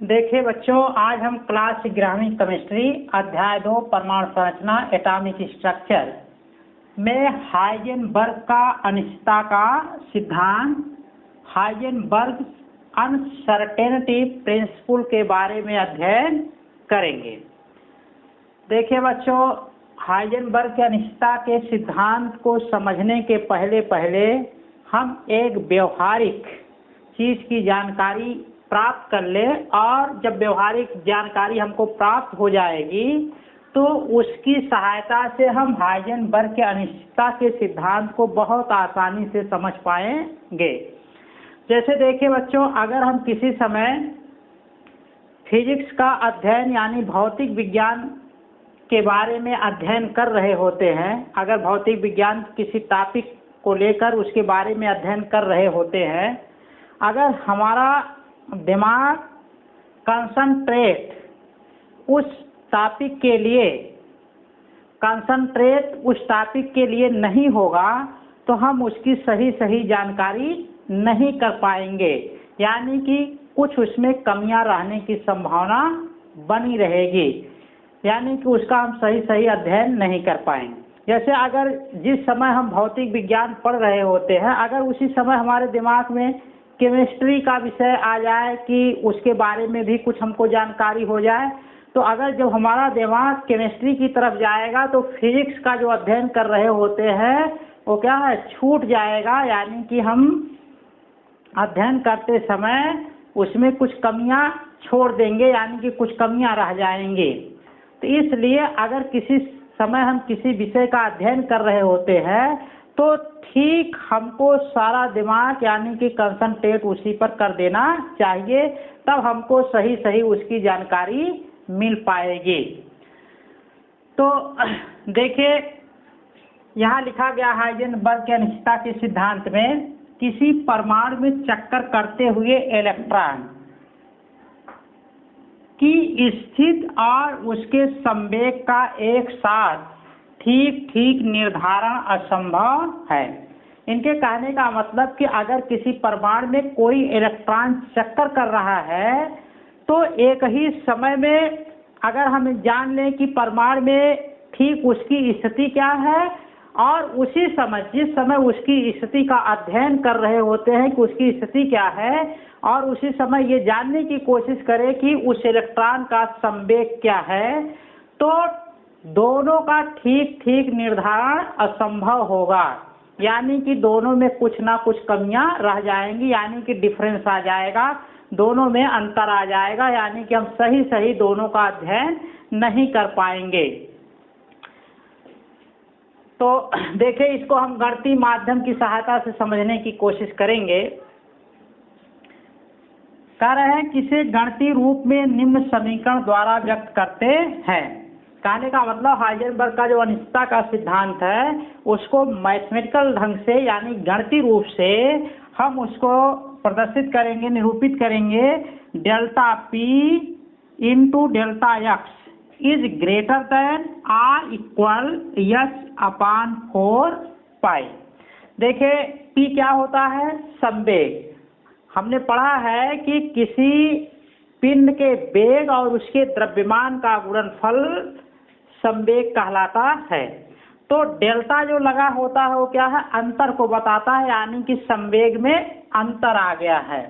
देखिए बच्चों, आज हम क्लास 11वीं केमिस्ट्री अध्याय 2 परमाणु संरचना एटॉमिक स्ट्रक्चर में हाइजेनबर्ग का अनिश्चितता का सिद्धांत, हाइजेनबर्ग अनसर्टेनिटी प्रिंसिपल के बारे में अध्ययन करेंगे। देखिए बच्चों, हाइजेनबर्ग के अनिश्चितता के सिद्धांत को समझने के पहले हम एक व्यवहारिक चीज़ की जानकारी प्राप्त कर ले, और जब व्यवहारिक जानकारी हमको प्राप्त हो जाएगी तो उसकी सहायता से हम हाइजेनबर्ग के अनिश्चितता के सिद्धांत को बहुत आसानी से समझ पाएंगे। जैसे देखिए बच्चों, अगर हम किसी समय फिजिक्स का अध्ययन यानी भौतिक विज्ञान के बारे में अध्ययन कर रहे होते हैं, अगर भौतिक विज्ञान किसी टॉपिक को लेकर उसके बारे में अध्ययन कर रहे होते हैं, अगर हमारा दिमाग कंसंट्रेट उस टॉपिक के लिए नहीं होगा तो हम उसकी सही जानकारी नहीं कर पाएंगे, यानी कि कुछ उसमें कमियां रहने की संभावना बनी रहेगी, यानी कि उसका हम सही अध्ययन नहीं कर पाएंगे। जैसे अगर जिस समय हम भौतिक विज्ञान पढ़ रहे होते हैं, अगर उसी समय हमारे दिमाग में केमिस्ट्री का विषय आ जाए कि उसके बारे में भी कुछ हमको जानकारी हो जाए, तो अगर जब हमारा दिमाग केमिस्ट्री की तरफ जाएगा तो फिजिक्स का जो अध्ययन कर रहे होते हैं वो क्या है, छूट जाएगा, यानी कि हम अध्ययन करते समय उसमें कुछ कमियां छोड़ देंगे, यानी कि कुछ कमियां रह जाएंगी। तो इसलिए अगर किसी समय हम किसी विषय का अध्ययन कर रहे होते हैं तो ठीक हमको सारा दिमाग यानी कि कंसंट्रेट उसी पर कर देना चाहिए, तब हमको सही उसकी जानकारी मिल पाएगी। तो देखिए, यहाँ लिखा गया हाइजेनबर्ग के अनिश्चितता के सिद्धांत में किसी परमाणु में चक्कर करते हुए इलेक्ट्रॉन की स्थिति और उसके संवेग का एक साथ ठीक निर्धारण असंभव है। इनके कहने का मतलब कि अगर किसी परमाणु में कोई इलेक्ट्रॉन चक्कर कर रहा है तो एक ही समय में अगर हम जान लें कि परमाणु में ठीक उसकी स्थिति क्या है, और उसी समय जिस समय उसकी स्थिति का अध्ययन कर रहे होते हैं कि उसकी स्थिति क्या है, और उसी समय ये जानने की कोशिश करें कि उस इलेक्ट्रॉन का संवेग क्या है, तो दोनों का ठीक निर्धारण असंभव होगा, यानी कि दोनों में कुछ ना कुछ कमियां रह जाएंगी, यानी कि डिफरेंस आ जाएगा, दोनों में अंतर आ जाएगा, यानी कि हम सही दोनों का अध्ययन नहीं कर पाएंगे। तो देखिए, इसको हम गणितीय माध्यम की सहायता से समझने की कोशिश करेंगे। कह रहे हैं किसे गणितीय रूप में निम्न समीकरण द्वारा व्यक्त करते हैं। कहने का मतलब हाइजेनबर्ग का जो अनिश्चितता का सिद्धांत है उसको मैथमेटिकल ढंग से यानी गणितीय रूप से हम उसको प्रदर्शित करेंगे, निरूपित करेंगे। Delta P into delta X is greater than or equal H upon 4 pi. देखिए, पी क्या होता है, संवेग। हमने पढ़ा है कि किसी पिंड के वेग और उसके द्रव्यमान का गुणनफल संवेग कहलाता है। तो डेल्टा जो लगा होता है वो क्या है, अंतर को बताता है, यानी कि संवेग में अंतर आ गया है।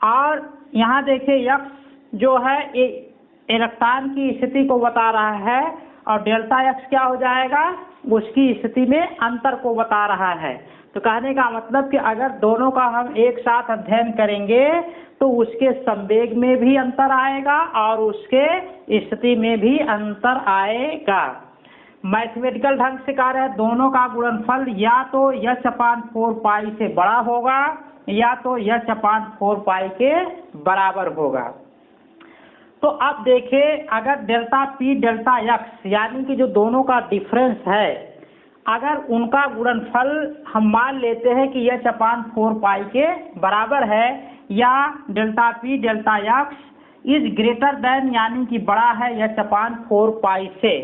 और यहाँ देखिए एक्स जो है इलेक्ट्रॉन की स्थिति को बता रहा है, और डेल्टा एक्स क्या हो जाएगा, उसकी स्थिति में अंतर को बता रहा है। तो कहने का मतलब कि अगर दोनों का हम एक साथ अध्ययन करेंगे तो उसके संवेग में भी अंतर आएगा और उसके स्थिति में भी अंतर आएगा। मैथमेटिकल ढंग से कह रहे हैं दोनों का गुणनफल या तो एच अपान 4 पाई से बड़ा होगा या तो एच अपान 4 पाई के बराबर होगा। तो अब देखिए, अगर डेल्टा पी डेल्टा एक्स यानी कि जो दोनों का डिफरेंस है, अगर उनका गुणनफल हम मान लेते हैं कि एच अपान 4 पाई के बराबर है, या delta P delta X is greater then यानी कि बड़ा है एच अपान 4 पाई से,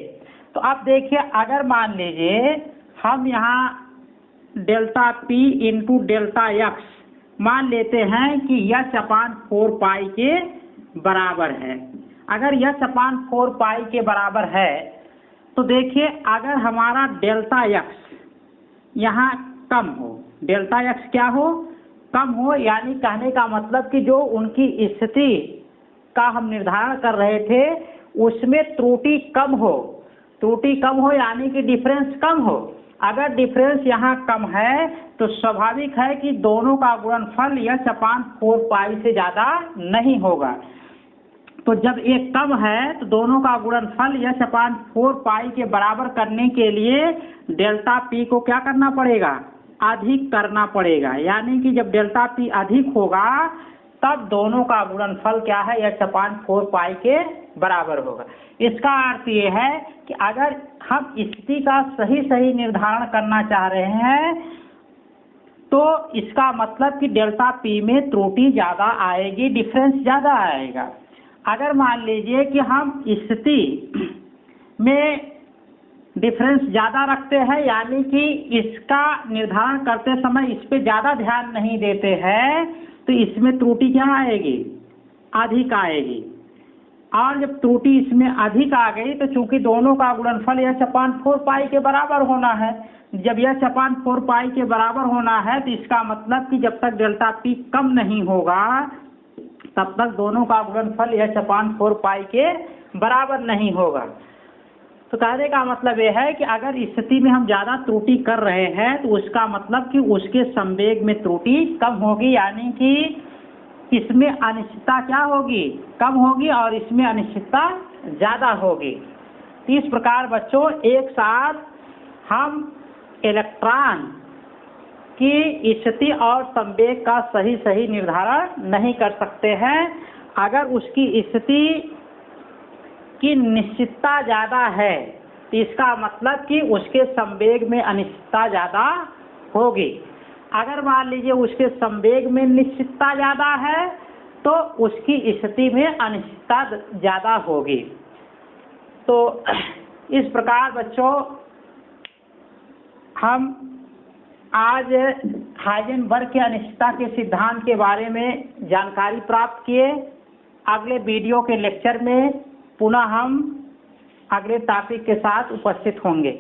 तो अब देखिए, अगर मान लीजिए हम यहाँ delta P into delta x मान लेते हैं कि एच अपान 4 पाई के बराबर है। अगर यच अपान 4 पाई के बराबर है तो देखिए अगर हमारा डेल्टा यक्स यहाँ कम हो, डेल्टा यक्स क्या हो, कम हो, यानी कहने का मतलब कि जो उनकी स्थिति का हम निर्धारण कर रहे थे उसमें त्रुटि कम हो, त्रुटि कम हो यानी कि डिफरेंस कम हो। अगर डिफरेंस यहाँ कम है तो स्वाभाविक है कि दोनों का गुणनफल यच अपान 4 पाई से ज़्यादा नहीं होगा। तो जब एक कम है तो दोनों का गुणनफल यच अपान 4 पाई के बराबर करने के लिए डेल्टा पी को क्या करना पड़ेगा, अधिक करना पड़ेगा। यानी कि जब डेल्टा पी अधिक होगा तब दोनों का गुणनफल क्या है, यच अपान 4 पाई के बराबर होगा। इसका अर्थ ये है कि अगर हम स्थिति का सही निर्धारण करना चाह रहे हैं तो इसका मतलब कि डेल्टा पी में त्रुटि ज़्यादा आएगी, डिफरेंस ज़्यादा आएगा। अगर मान लीजिए कि हम स्थिति में डिफरेंस ज़्यादा रखते हैं यानी कि इसका निर्धारण करते समय इस पर ज़्यादा ध्यान नहीं देते हैं तो इसमें त्रुटि क्या आएगी, अधिक आएगी। और जब त्रुटि इसमें अधिक आ गई तो चूंकि दोनों का गुणनफल यच अपान 4 पाई के बराबर होना है, जब यच अपान 4 पाई के बराबर होना है तो इसका मतलब कि जब तक डेल्टा पी कम नहीं होगा तब तक दोनों का गुणनफल यच अपान 4 पाई के बराबर नहीं होगा। तो कहने का मतलब यह है कि अगर स्थिति में हम ज़्यादा त्रुटि कर रहे हैं तो उसका मतलब कि उसके संवेग में त्रुटि कम होगी, यानी कि इसमें अनिश्चितता क्या होगी, कम होगी और इसमें अनिश्चितता ज़्यादा होगी। तो इस प्रकार बच्चों एक साथ हम इलेक्ट्रॉन की स्थिति और संवेग का सही निर्धारण नहीं कर सकते हैं। अगर उसकी स्थिति की निश्चितता ज़्यादा है तो इसका मतलब कि उसके संवेग में अनिश्चितता ज़्यादा होगी। अगर मान लीजिए उसके संवेग में निश्चितता ज़्यादा है तो उसकी स्थिति में अनिश्चितता ज़्यादा होगी। तो इस प्रकार बच्चों हम आज हाइजेनबर्ग के अनिश्चितता के सिद्धांत के बारे में जानकारी प्राप्त किए। अगले वीडियो के लेक्चर में पुनः हम अगले टॉपिक के साथ उपस्थित होंगे।